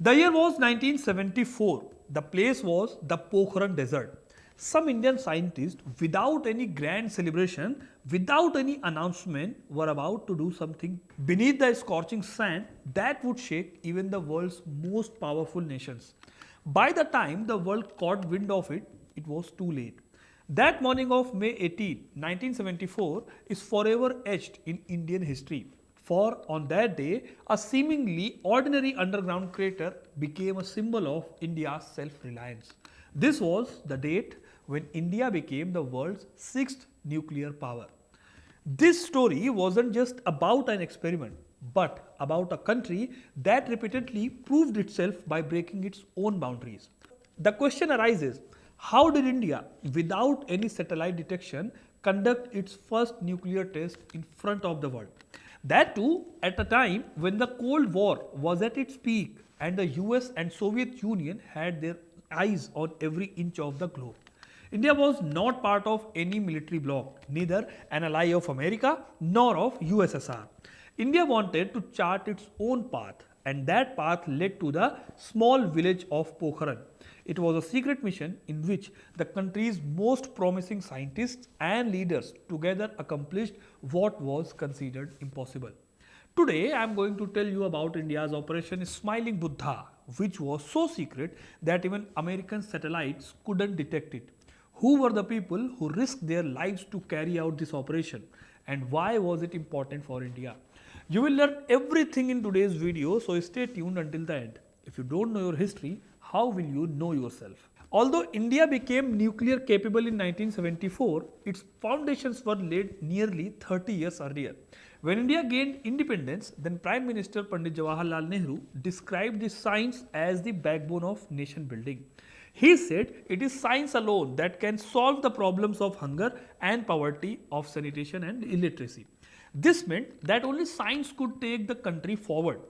The year was 1974. The place was the Pokhran desert. Some Indian scientists, without any grand celebration, without any announcement, were about to do something beneath the scorching sun that would shake even the world's most powerful nations. By the time the world caught wind of it, it was too late. That morning of May 18, 1974 is forever etched in Indian history. For on that day, a seemingly ordinary underground crater became a symbol of India's self reliance. This was the date when India became the world's sixth nuclear power. This story wasn't just about an experiment, but about a country that repeatedly proved itself by breaking its own boundaries. The question arises, how did India, without any satellite detection, conduct its first nuclear test in front of the world? That too at a time when the Cold War was at its peak and the US and Soviet Union had their eyes on every inch of the globe. India was not part of any military bloc, neither an ally of America nor of USSR. India wanted to chart its own path, and that path led to the small village of Pokhran. It was a secret mission in which the country's most promising scientists and leaders together accomplished what was considered impossible. Today, I am going to tell you about India's Operation Smiling Buddha, which was so secret that even American satellites couldn't detect it. Who were the people who risked their lives to carry out this operation, and why was it important for India? You will learn everything in today's video, so stay tuned until the end. If you don't know your history, how will you know yourself? Although India became nuclear capable in 1974, its foundations were laid nearly 30 years earlier. When India gained independence, then Prime Minister Pandit Jawaharlal Nehru described this science as the backbone of nation building. He said it is science alone that can solve the problems of hunger and poverty, of sanitation and illiteracy. This meant that only science could take the country forward.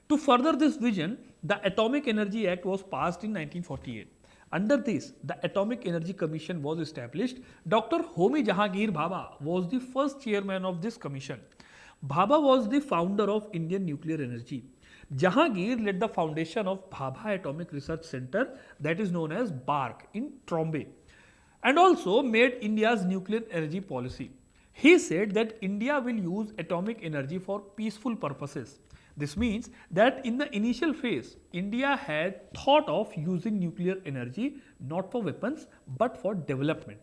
To further this vision, the Atomic Energy Act was passed in 1948. Under this, the Atomic Energy Commission was established. Dr. Homi Jahangir Bhabha was the first chairman of this commission. Bhabha was the founder of Indian nuclear energy. Jahangir led the foundation of Bhabha Atomic Research Center, that is known as BARC, in Trombay, and also made India's nuclear energy policy. He said that India will use atomic energy for peaceful purposes. This means that in the initial phase, India had thought of using nuclear energy not for weapons but for development.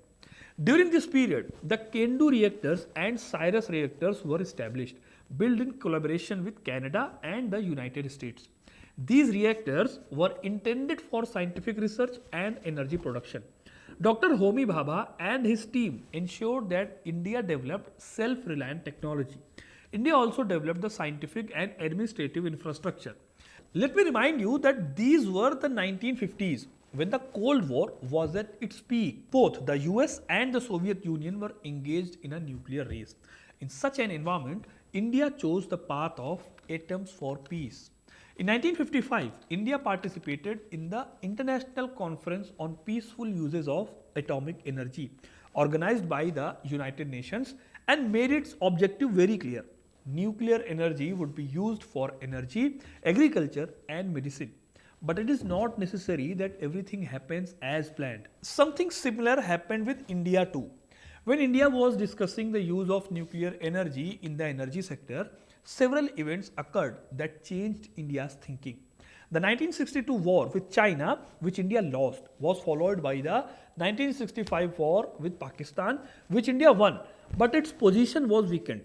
During this period, the Kendu reactors and Cyrus reactors were established, built in collaboration with Canada and the United States. These reactors were intended for scientific research and energy production. Dr. Homi Bhabha and his team ensured that India developed self-reliant technology. India also developed the scientific and administrative infrastructure. Let me remind you that these were the 1950s when the Cold War was at its peak. Both the US and the Soviet Union were engaged in a nuclear race. In such an environment, India chose the path of atoms for peace. In 1955, India participated in the International Conference on Peaceful Uses of Atomic Energy, organized by the United Nations, and made its objective very clear. Nuclear energy would be used for energy, agriculture, and medicine. But it is not necessary that everything happens as planned. Something similar happened with India too. When India was discussing the use of nuclear energy in the energy sector, several events occurred that changed India's thinking. The 1962 war with China, which India lost, was followed by the 1965 war with Pakistan, which India won, but its position was weakened.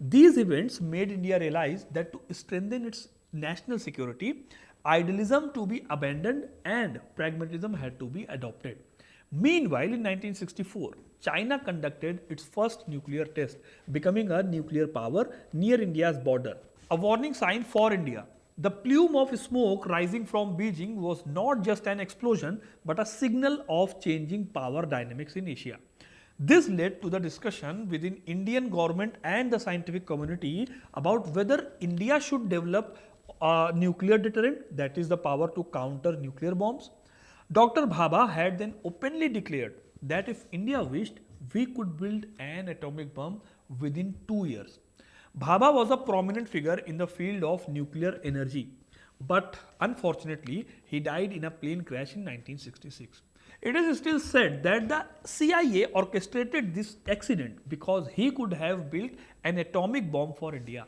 These events made India realize that to strengthen its national security, idealism to be abandoned and pragmatism had to be adopted. Meanwhile, in 1964, China conducted its first nuclear test, becoming a nuclear power near India's border. A warning sign for India. The plume of smoke rising from Beijing was not just an explosion, but a signal of changing power dynamics in Asia. This led to the discussion within Indian government and the scientific community about whether India should develop a nuclear deterrent, that is the power to counter nuclear bombs. Dr. Bhabha had then openly declared that if India wished, we could build an atomic bomb within 2 years. Bhabha was a prominent figure in the field of nuclear energy. But unfortunately, he died in a plane crash in 1966. It is still said that the CIA orchestrated this accident because he could have built an atomic bomb for India.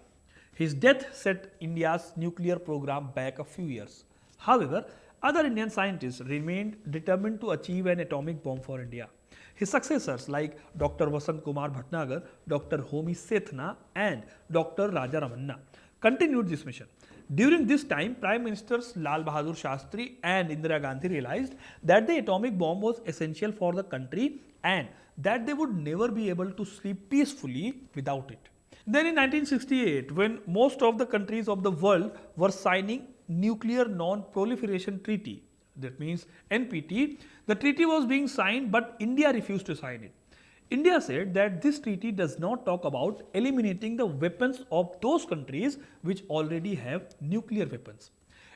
His death set India's nuclear program back a few years. However, other Indian scientists remained determined to achieve an atomic bomb for India. His successors like Dr. Vasant Kumar Bhatnagar, Dr. Homi Sethna and Dr. Raja Ramanna continued this mission. During this time, Prime Ministers Lal Bahadur Shastri and Indira Gandhi realized that the atomic bomb was essential for the country and that they would never be able to sleep peacefully without it. Then in 1968, when most of the countries of the world were signing Nuclear Non-Proliferation Treaty, that means NPT, the treaty was being signed but India refused to sign it. India said that this treaty does not talk about eliminating the weapons of those countries which already have nuclear weapons.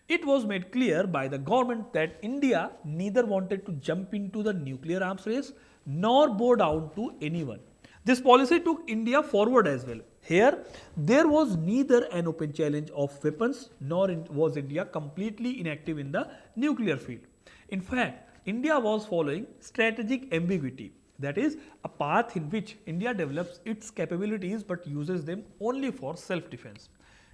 It was made clear by the government that India neither wanted to jump into the nuclear arms race nor bow down to anyone. This policy took India forward as well. Here, there was neither an open challenge of weapons nor was India completely inactive in the nuclear field. In fact, India was following strategic ambiguity, that is, a path in which India develops its capabilities but uses them only for self-defense.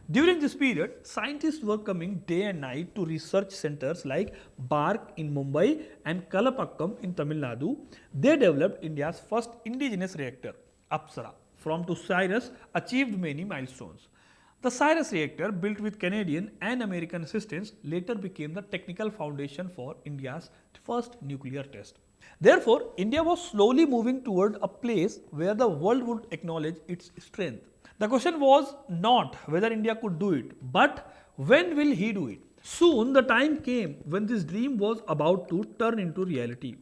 During this period, scientists were coming day and night to research centers like Bark in Mumbai and Kalapakkam in Tamil Nadu. They developed India's first indigenous reactor, Apsara. From to Cyrus achieved many milestones. The Cyrus reactor, built with Canadian and American assistance, later became the technical foundation for India's first nuclear test. Therefore, India was slowly moving toward a place where the world would acknowledge its strength. The question was not whether India could do it, but when will he do it? Soon the time came when this dream was about to turn into reality.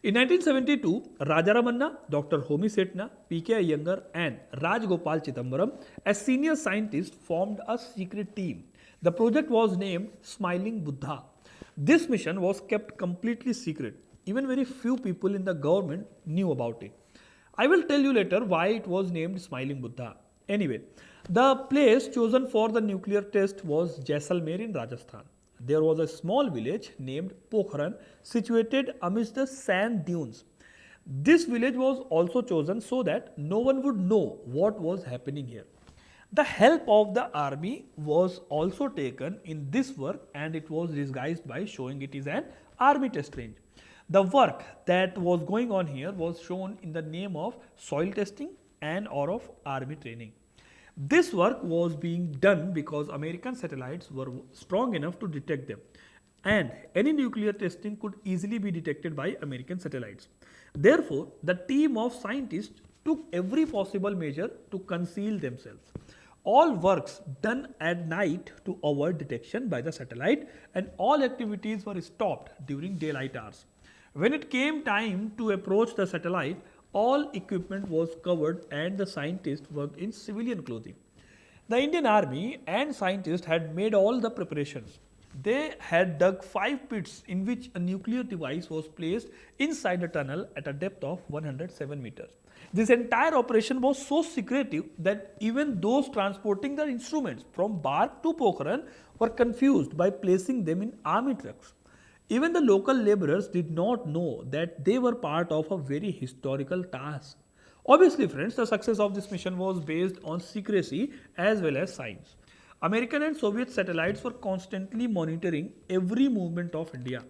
In 1972, Raja Ramanna, Dr. Homi Sethna, P.K. Iyengar and Raj Gopal Chidambaram as senior scientists formed a secret team. The project was named Smiling Buddha. This mission was kept completely secret. Even very few people in the government knew about it. I will tell you later why it was named Smiling Buddha. Anyway, the place chosen for the nuclear test was Jaisalmer in Rajasthan. There was a small village named Pokhran situated amidst the sand dunes. This village was also chosen so that no one would know what was happening here. The help of the army was also taken in this work and it was disguised by showing it is an army test range. The work that was going on here was shown in the name of soil testing and or of army training. This work was being done because American satellites were strong enough to detect them and any nuclear testing could easily be detected by American satellites. Therefore, the team of scientists took every possible measure to conceal themselves. All works done at night to avoid detection by the satellite and all activities were stopped during daylight hours. When it came time to approach the satellite, all equipment was covered and the scientists worked in civilian clothing. The Indian Army and scientists had made all the preparations. They had dug 5 pits in which a nuclear device was placed inside a tunnel at a depth of 107 meters. This entire operation was so secretive that even those transporting the instruments from Bark to Pokhran were confused by placing them in army trucks. Even the local laborers did not know that they were part of a very historical task. Obviously, friends, the success of this mission was based on secrecy as well as science. American and Soviet satellites were constantly monitoring every movement of India.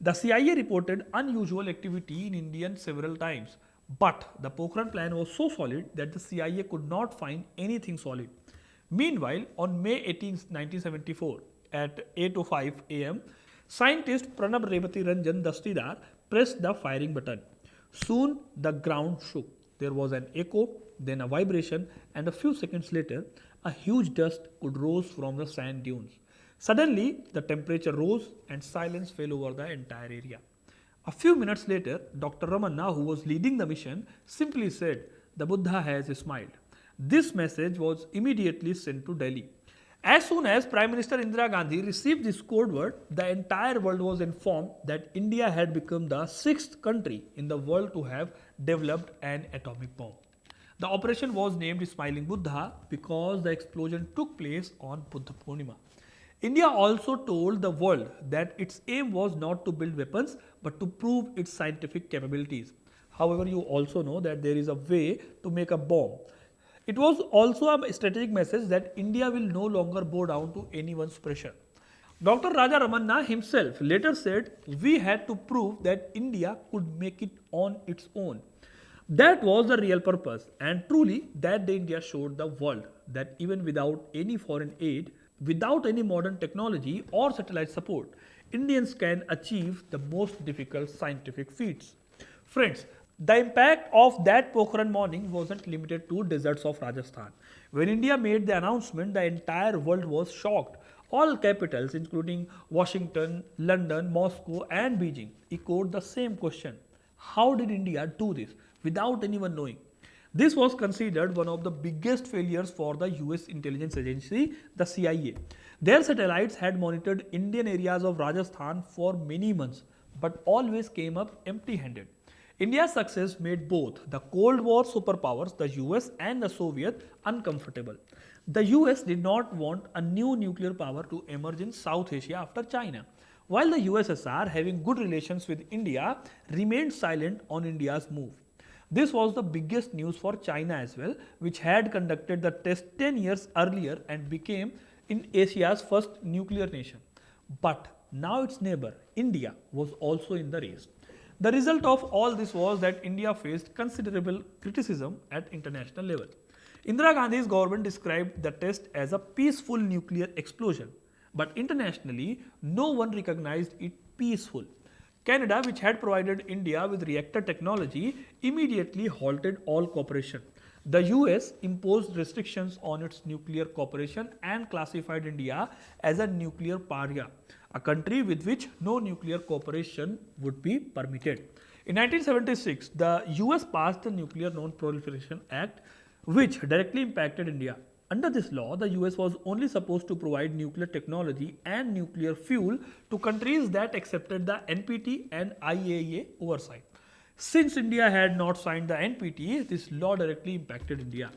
The CIA reported unusual activity in India several times, but the Pokhran plan was so solid that the CIA could not find anything solid. Meanwhile, on May 18, 1974, at 8:05 am, scientist Pranab Revati Ranjan Dastidar pressed the firing button. Soon the ground shook. There was an echo, then a vibration, and a few seconds later, a huge dust could rose from the sand dunes. Suddenly, the temperature rose and silence fell over the entire area. A few minutes later, Dr. Ramanna, who was leading the mission, simply said, "The Buddha has smiled." This message was immediately sent to Delhi. As soon as Prime Minister Indira Gandhi received this code word, the entire world was informed that India had become the 6th country in the world to have developed an atomic bomb. The operation was named Smiling Buddha because the explosion took place on Buddha Purnima. India also told the world that its aim was not to build weapons but to prove its scientific capabilities. However, you also know that there is a way to make a bomb. It was also a strategic message that India will no longer bow down to anyone's pressure. Dr. Raja Ramanna himself later said, "We had to prove that India could make it on its own." That was the real purpose, and truly, that day India showed the world that even without any foreign aid, without any modern technology or satellite support, Indians can achieve the most difficult scientific feats. Friends, the impact of that Pokhran morning wasn't limited to deserts of Rajasthan. When India made the announcement, the entire world was shocked. All capitals, including Washington, London, Moscow, and Beijing, echoed the same question: how did India do this without anyone knowing? This was considered one of the biggest failures for the US intelligence agency, the CIA. Their satellites had monitored Indian areas of Rajasthan for many months, but always came up empty handed. India's success made both the Cold War superpowers, the US and the Soviet, uncomfortable. The US did not want a new nuclear power to emerge in South Asia after China, while the USSR, having good relations with India, remained silent on India's move. This was the biggest news for China as well, which had conducted the test 10 years earlier and became in Asia's first nuclear nation. But now its neighbor, India, was also in the race. The result of all this was that India faced considerable criticism at international level. Indira Gandhi's government described the test as a peaceful nuclear explosion, but internationally, no one recognized it peaceful. Canada, which had provided India with reactor technology, immediately halted all cooperation. The US imposed restrictions on its nuclear cooperation and classified India as a nuclear pariah, a country with which no nuclear cooperation would be permitted. In 1976, the US passed the Nuclear Non-Proliferation Act, which directly impacted India. Under this law, the US was only supposed to provide nuclear technology and nuclear fuel to countries that accepted the NPT and IAEA oversight. Since India had not signed the NPT, this law directly impacted India.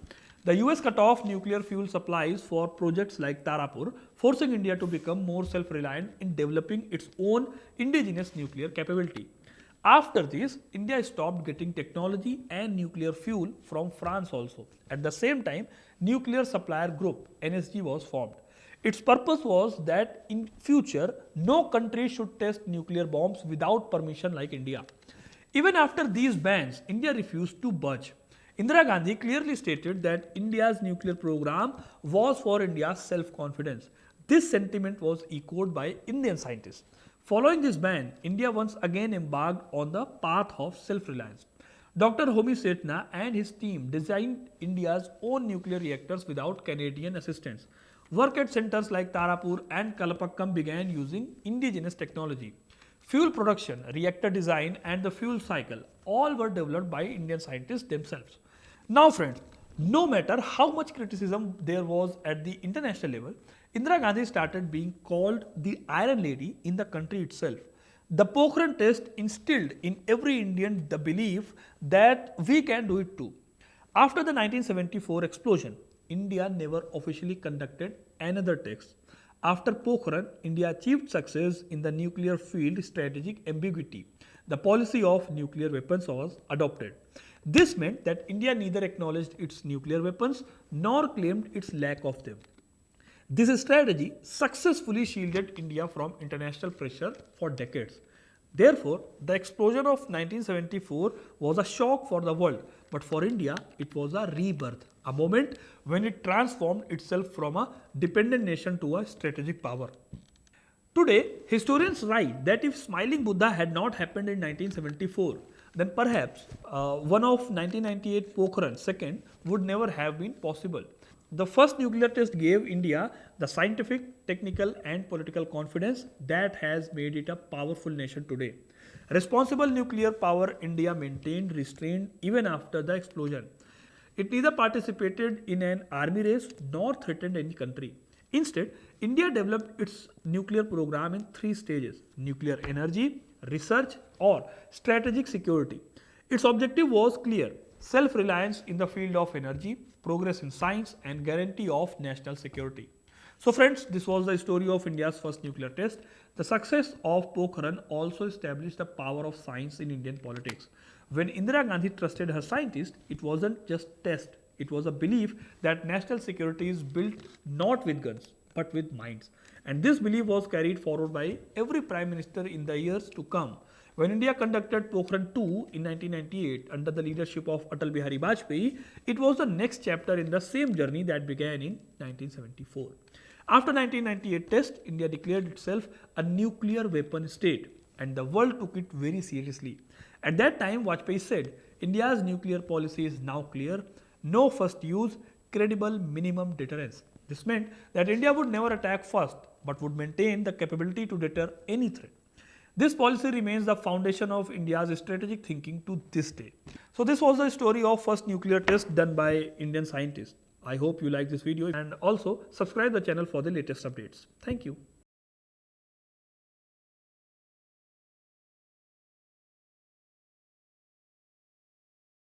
The US cut off nuclear fuel supplies for projects like Tarapur, forcing India to become more self-reliant in developing its own indigenous nuclear capability. After this, India stopped getting technology and nuclear fuel from France also. At the same time, Nuclear Supplier Group (NSG) was formed. Its purpose was that in future, no country should test nuclear bombs without permission like India. Even after these bans, India refused to budge. Indira Gandhi clearly stated that India's nuclear program was for India's self-confidence. This sentiment was echoed by Indian scientists. Following this ban, India once again embarked on the path of self-reliance. Dr. Homi Setna and his team designed India's own nuclear reactors without Canadian assistance. Work at centers like Tarapur and Kalapakkam began using indigenous technology. Fuel production, reactor design, and the fuel cycle all were developed by Indian scientists themselves. Now, friends, no matter how much criticism there was at the international level, Indira Gandhi started being called the Iron Lady in the country itself. The Pokhran test instilled in every Indian the belief that we can do it too. After the 1974 explosion, India never officially conducted another test. After Pokhran, India achieved success in the nuclear field strategic ambiguity. The policy of nuclear weapons was adopted. This meant that India neither acknowledged its nuclear weapons nor claimed its lack of them. This strategy successfully shielded India from international pressure for decades. Therefore, the explosion of 1974 was a shock for the world, but for India, it was a rebirth, a moment when it transformed itself from a dependent nation to a strategic power. Today, historians write that if Smiling Buddha had not happened in 1974, then perhaps one of 1998 Pokhran second would never have been possible. The first nuclear test gave India the scientific, technical, and political confidence that has made it a powerful nation today. Responsible nuclear power India maintained restraint even after the explosion. It neither participated in an army race nor threatened any country. Instead, India developed its nuclear program in three stages: nuclear energy, research, or strategic security. Its objective was clear: self-reliance in the field of energy, progress in science, and guarantee of national security. So friends, this was the story of India's first nuclear test. The success of Pokhran also established the power of science in Indian politics. When Indira Gandhi trusted her scientists, it wasn't just test. It was a belief that national security is built not with guns, but with minds. And this belief was carried forward by every Prime Minister in the years to come. When India conducted Pokhran 2 in 1998 under the leadership of Atal Bihari Vajpayee, it was the next chapter in the same journey that began in 1974. After 1998 test, India declared itself a nuclear weapon state and the world took it very seriously. At that time, Vajpayee said, India's nuclear policy is now clear, no first use, credible minimum deterrence. This meant that India would never attack first, but would maintain the capability to deter any threat. This policy remains the foundation of India's strategic thinking to this day. So this was the story of first nuclear test done by Indian scientists. I hope you like this video and also subscribe the channel for the latest updates. Thank you.